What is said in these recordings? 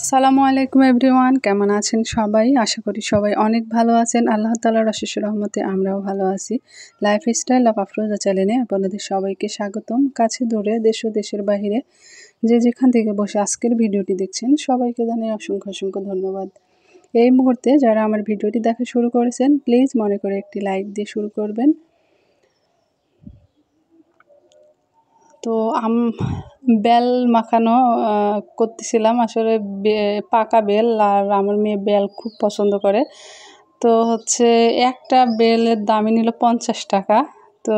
আসসালামু আলাইকুম এভরিওয়ান, কেমন আছেন সবাই? আশা করি সবাই অনেক ভালো আছেন। আল্লাহ তাআলার অশেষ রহমতে আমরাও ভালো আছি। লাইফস্টাইল অফ আফরোজা চ্যানেলে আপনাদের সবাইকে স্বাগতম। কাছে দূরে, দেশ ও দেশের বাহিরে যে যেখান থেকে বসে আজকের ভিডিওটি দেখছেন সবাইকে জানাই অসংখ্য অসংখ্য ধন্যবাদ। এই মুহূর্তে যারা আমার ভিডিওটি দেখা শুরু করেছেন প্লিজ মনে করে একটি লাইক দিয়ে শুরু করবেন। তো বেল মাখানো করতেছিলাম। আসলে পাকা বেল আর আমার মেয়ে বেল খুব পছন্দ করে। তো হচ্ছে একটা বেলের দামই নিল 50 টাকা। তো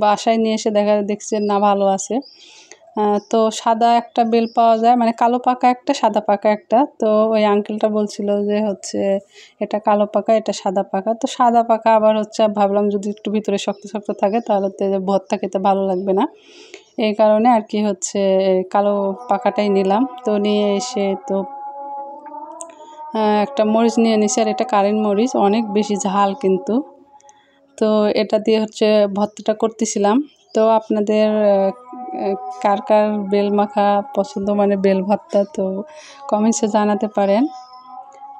বাসায় নিয়ে এসে দেখছি না ভালো আছে। তো সাদা একটা বেল পাওয়া যায়, মানে কালো পাকা একটা, সাদা পাকা একটা। তো ওই আঙ্কেলটা বলছিল যে হচ্ছে এটা কালো পাকা, এটা সাদা পাকা। তো সাদা পাকা আবার হচ্ছে ভাবলাম যদি একটু ভিতরে শক্ত শক্ত থাকে তাহলে তো ভর্তা খেতে ভালো লাগবে না। এই কারণে আর কি হচ্ছে কালো পাকাটাই নিলাম। তো নিয়ে এসে তো একটা মরিচ নিয়ে নিছি, আর এটা কারেন্ট মরিচ, অনেক বেশি ঝাল কিন্তু। তো এটা দিয়ে হচ্ছে ভর্তাটা করতেছিলাম। তো আপনাদের কার কার বেল মাখা পছন্দ, মানে বেল ভর্তা, তো কমেন্টসে জানাতে পারেন।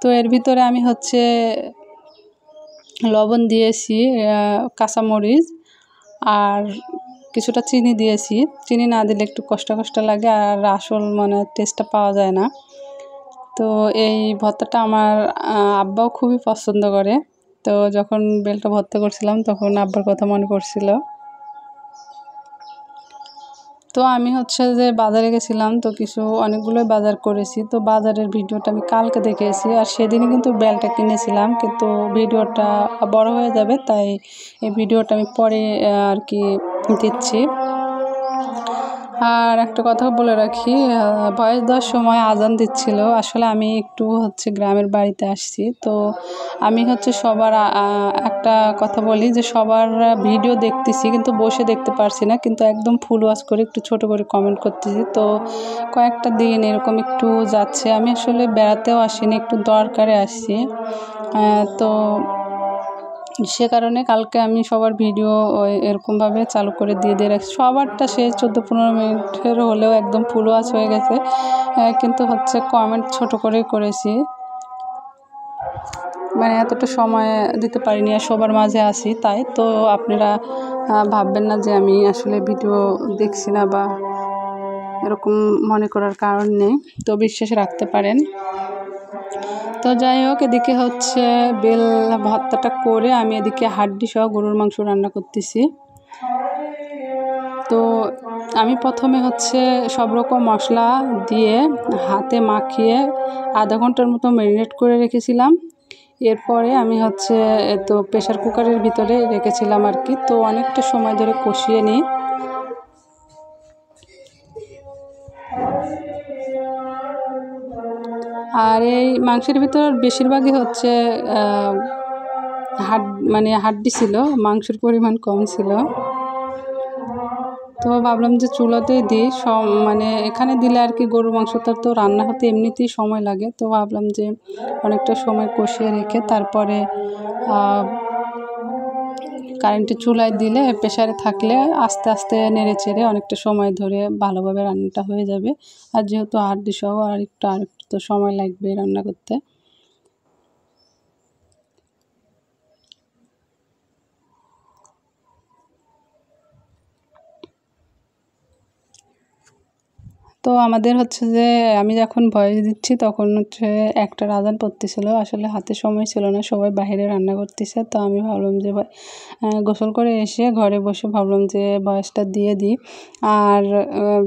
তো এর ভিতরে আমি হচ্ছে লবণ দিয়েছি, কাঁচামরিচ আর কিছুটা চিনি দিয়েছি। চিনি না দিলে একটু কষ্ট কষ্ট লাগে আর আসল মানে টেস্টটা পাওয়া যায় না। তো এই ভর্তাটা আমার আব্বাও খুবই পছন্দ করে। তো যখন বেলটা ভর্তা করছিলাম তখন আব্বার কথা মনে পড়ছিল। তো আমি হচ্ছে যে বাজারে গেছিলাম, তো অনেকগুলোই বাজার করেছি। তো বাজারের ভিডিওটা আমি কালকে দেখেছি, আর সেদিনই কিন্তু বেলটা কিনেছিলাম, কিন্তু ভিডিওটা বড় হয়ে যাবে, তাই এই ভিডিওটা আমি পরে আর কি দিচ্ছি। আর একটা কথা বলে রাখি, ভয়েস দেওয়ার সময় আজান দিচ্ছিল। আসলে আমি একটু হচ্ছে গ্রামের বাড়িতে আসছি। তো আমি হচ্ছে সবার একটা কথা বলি যে সবার ভিডিও দেখতেছি, কিন্তু বসে দেখতে পারছি না, কিন্তু একদম ফুল ওয়াচ করে একটু ছোট করে কমেন্ট করতেছি। তো কয়েকটা দিন এরকম একটু যাচ্ছে। আমি আসলে বেড়াতেও আসিনি, একটু দরকারে আসছি। তো সে কারণে কালকে আমি সবার ভিডিও এরকমভাবে চালু করে দিয়ে রাখছি। সবারটা সে 14-15 মিনিটের হলেও একদম ফুল ওয়াচ হয়ে গেছে, কিন্তু হচ্ছে কমেন্ট ছোট করেই করেছি, মানে এতটা সময় দিতে পারিনি আর সবার মাঝে আসি তাই। তো আপনারা ভাববেন না যে আমি আসলে ভিডিও দেখছি না বা এরকম মনে করার কারণ নেই, তো বিশ্বাস রাখতে পারেন। তো যাই হোক, এদিকে হচ্ছে বেল ভর্তাটা করে আমি এদিকে হাড্ডি সহ গরুর মাংস রান্না করতেছি। তো আমি প্রথমে হচ্ছে সব রকম মশলা দিয়ে হাতে মাখিয়ে আধা ঘন্টার মতো ম্যারিনেট করে রেখেছিলাম। এরপরে আমি হচ্ছে তো প্রেশার কুকারের ভিতরে রেখেছিলাম আর কি। তো অনেকটা সময় ধরে কষিয়ে নিই। আর এই মাংসের ভিতর বেশিরভাগই হচ্ছে হাড্ডি ছিল, মাংসের পরিমাণ কম ছিল। তো ভাবলাম যে চুলাতেই দিই, মানে এখানে দিলে আর কি গরুর মাংসটা তো রান্না হতে এমনিতেই সময় লাগে। তো ভাবলাম যে অনেকটা সময় কষিয়ে রেখে তারপরে কারেন্টের চুলায় দিলে, প্রেশারে থাকলে আস্তে আস্তে নেড়ে চেড়ে অনেকটা সময় ধরে ভালোভাবে রান্নাটা হয়ে যাবে। আর যেহেতু হাড্ডি সহ আরেকটু তো সময় লাগবে রান্না করতে। তো আমাদের হচ্ছে যে আমি যখন ভয়েস দিচ্ছি তখন হচ্ছে একটার আজান পড়তেছিল। আসলে হাতে সময় ছিল না, সবাই বাইরে রান্না করতেছে। তো আমি ভাবলাম যে গোসল করে এসে ঘরে বসে ভাবলাম যে ভয়েসটা দিয়ে দিই। আর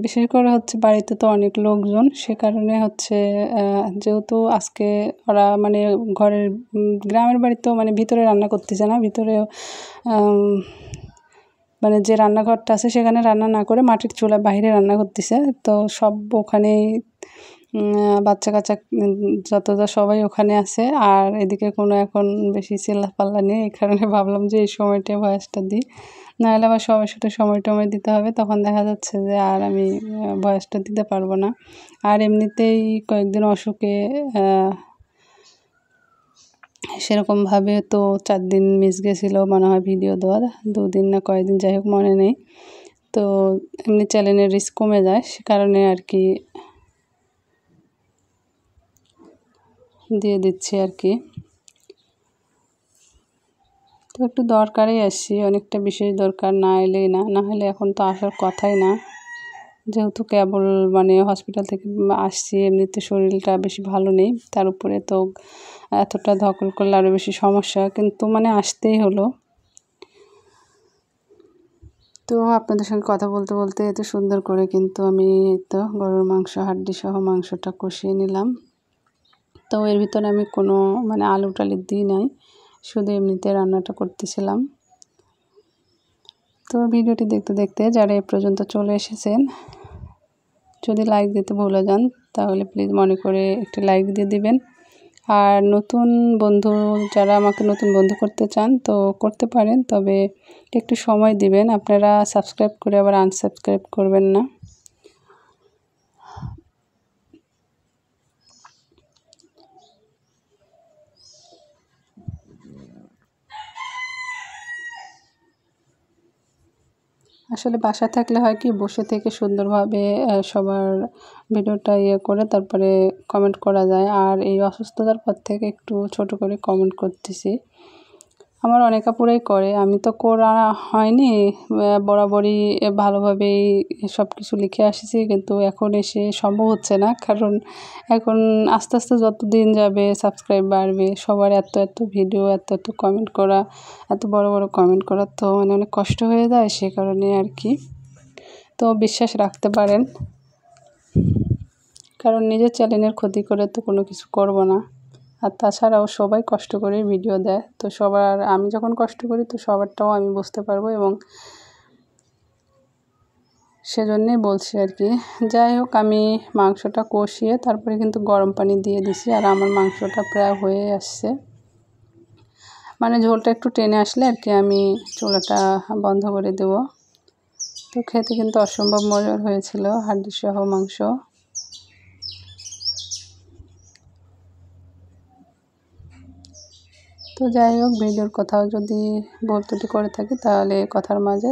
বিশেষ করে হচ্ছে বাড়িতে তো অনেক লোকজন, সে কারণে হচ্ছে যেহেতু আজকে ওরা মানে ঘরের গ্রামের বাড়িতেও মানে ভিতরে রান্না করতেছে না, ভিতরে মানে যে রান্নাঘরটা আছে সেখানে রান্না না করে মাটির চুলায় বাইরে রান্না করতেছে। তো সব ওখানেই বাচ্চা কাচ্চা যত সবাই ওখানে আছে, আর এদিকে কোনো এখন বেশি চিল্লাপাল্লা নেই। এই কারণে ভাবলাম যে এই সময়টায় ভয়েসটা দিই, নাহলে আবার সবার সাথে সময় টময় দিতে হবে, তখন দেখা যাচ্ছে যে আর আমি ভয়েসটা দিতে পারবো না। আর এমনিতেই কয়েকদিন অসুখে সেরকমভাবে তো 4 দিন মিস গেছিলো মনে হয় ভিডিও দেওয়ার, 2 দিন না কয়েকদিন, যাই হোক মনে নেই। তো এমনি চ্যানেলের রিস্ক কমে যায়, সে কারণে আর কি দিয়ে দিচ্ছি আর কি। তো একটু দরকারেই আসছি, অনেকটা বিশেষ দরকার, না এলেই না হলে এখন তো আসার কথাই না। যেহেতু কেবল মানে হসপিটাল থেকে আসছি, এমনিতে শরীরটা বেশি ভালো নেই, তার উপরে তো এতটা ধকল করলে আরও বেশি সমস্যা, কিন্তু মানে আসতেই হলো। তো আপনাদের সঙ্গে কথা বলতে বলতে এত সুন্দর করে কিন্তু আমি তো গরুর মাংস হাড্ডি সহ মাংসটা কষিয়ে নিলাম। তো এর ভিতরে আমি কোনো মানে আলু টালু দিই নাই, শুধু এমনিতে রান্নাটা করতেছিলাম। তো ভিডিওটি দেখতে দেখতে যারা এ পর্যন্ত চলে এসেছেন, যদি লাইক দিতে ভুলে যান তাহলে প্লিজ মনে করে একটি লাইক দিয়ে দিবেন। আর নতুন বন্ধু যারা আমাকে নতুন বন্ধু করতে চান তো করতে পারেন, তবে একটু সময় দিবেন। আপনারা সাবস্ক্রাইব করে আবার আনসাবস্ক্রাইব করবেন না। আসলে বাসায় থাকলে হয় কি, বসে থেকে সুন্দরভাবে সবার ভিডিওটা করে তারপরে কমেন্ট করা যায়। আর এই অসুস্থতার পর থেকে একটু ছোট করে কমেন্ট করতেছি। আমার অনেক আপুরাই করে, আমি তো করা হয়নি, বরাবরই ভালোভাবেই সব কিছু লিখে আসছি, কিন্তু এখন এসে সম্ভব হচ্ছে না। কারণ এখন আস্তে আস্তে যত দিন যাবে সাবস্ক্রাইব বাড়বে, সবার এত এত ভিডিও, এত এত কমেন্ট করা, এত বড় বড় কমেন্ট করা তো মানে অনেক কষ্ট হয়ে যায়, সে কারণে আর কি। তো বিশ্বাস রাখতে পারেন, কারণ নিজের চ্যানেলের ক্ষতি করে তো কোনো কিছু করব না। আর তাছাড়াও সবাই কষ্ট করে ভিডিও দেয়, তো সবার আমি যখন কষ্ট করি তো সবারটাও আমি বুঝতে পারবো, এবং সেজন্যই বলছি আর কি। যাই হোক, আমি মাংসটা কষিয়ে তারপরে কিন্তু গরম পানি দিয়ে দিছি, আর আমার মাংসটা প্রায় হয়ে আসছে, মানে ঝোলটা একটু টেনে আসলে আর কি আমি চুলাটা বন্ধ করে দেব। তো খেতে কিন্তু অসম্ভব মজার হয়েছিল হাড্ডি সহ মাংস। তো যাই হোক, ভিডিওর কোথাও যদি ভুল ত্রুটি করে থাকি তাহলে কথার মাঝে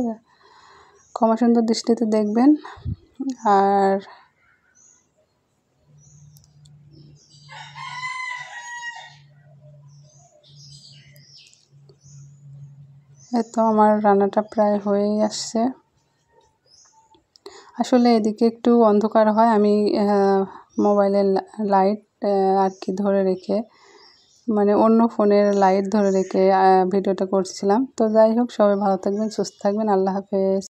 ক্ষমা সুন্দর দৃষ্টিতে দেখবেন। আর তো আমার রান্নাটা প্রায় হয়েই আসছে। আসলে এদিকে একটু অন্ধকার হয়, আমি মোবাইলের লাইট আর কি ধরে রেখে, মানে অন্য ফোনের লাইট ধরে রেখে ভিডিওটা করছিলাম। তো যাই হোক, সবাই ভালো থাকবেন, সুস্থ থাকবেন, আল্লাহ হাফেজ।